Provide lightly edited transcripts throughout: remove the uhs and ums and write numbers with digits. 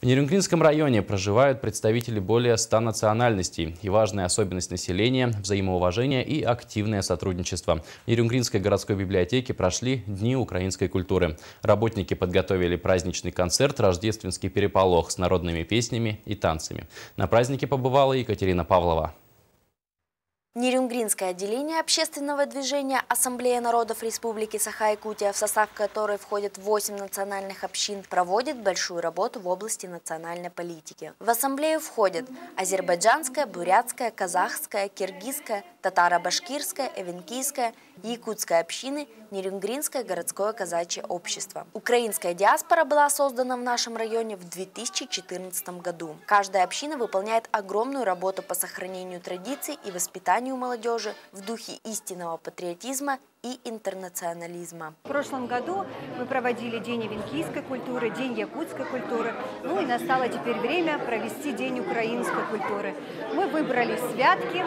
В Нерюнгринском районе проживают представители более 100 национальностей. И важная особенность населения – взаимоуважение и активное сотрудничество. В Нерюнгринской городской библиотеке прошли Дни украинской культуры. Работники подготовили праздничный концерт «Рождественский переполох» с народными песнями и танцами. На празднике побывала Екатерина Павлова. Нерюнгринское отделение общественного движения «Ассамблея народов Республики Саха-Якутия», в состав которой входят 8 национальных общин, проводит большую работу в области национальной политики. В ассамблею входят азербайджанская, бурятская, казахская, киргизская, татаро-башкирская, эвенкийская, якутская общины, Нерюнгринское городское казачье общество. Украинская диаспора была создана в нашем районе в 2014 году. Каждая община выполняет огромную работу по сохранению традиций и воспитанию молодежи в духе истинного патриотизма и интернационализма. В прошлом году мы проводили День эвенкийской культуры, День якутской культуры. Ну и настало теперь время провести День украинской культуры. Мы выбрали святки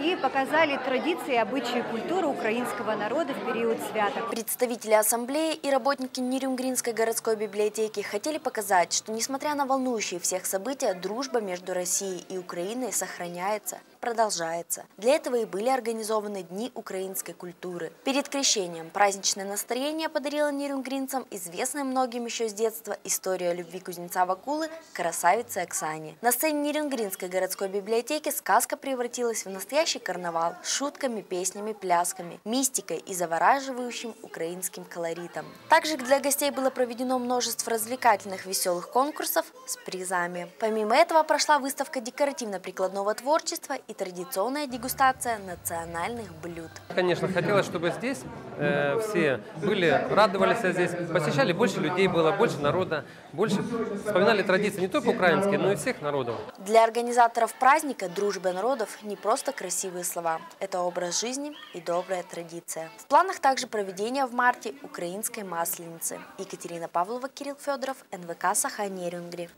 и показали традиции, обычаи, культуры украинского народа в период святок. Представители ассамблеи и работники Нерюнгринской городской библиотеки хотели показать, что несмотря на волнующие всех события, дружба между Россией и Украиной сохраняется, продолжается. Для этого и были организованы Дни украинской культуры. Перед крещением праздничное настроение подарила нерюнгринцам известная многим еще с детства история любви кузнеца Вакулы к красавице Оксане. На сцене Нерюнгринской городской библиотеки сказка превратилась в настоящий карнавал с шутками, песнями, плясками, мистикой и завораживающим украинским колоритом. Также для гостей было проведено множество развлекательных веселых конкурсов с призами. Помимо этого прошла выставка декоративно-прикладного творчества и традиционная дегустация национальных блюд. Конечно, хотелось, чтобы здесь все радовались здесь, посещали, больше людей было, больше народа, больше вспоминали традиции не только украинские, но и всех народов. Для организаторов праздника «Дружба народов» не просто красивые слова. Это образ жизни и добрая традиция. В планах также проведение в марте украинской масленицы. Екатерина Павлова, Кирилл Федоров, НВК Саха-Нерюнгри.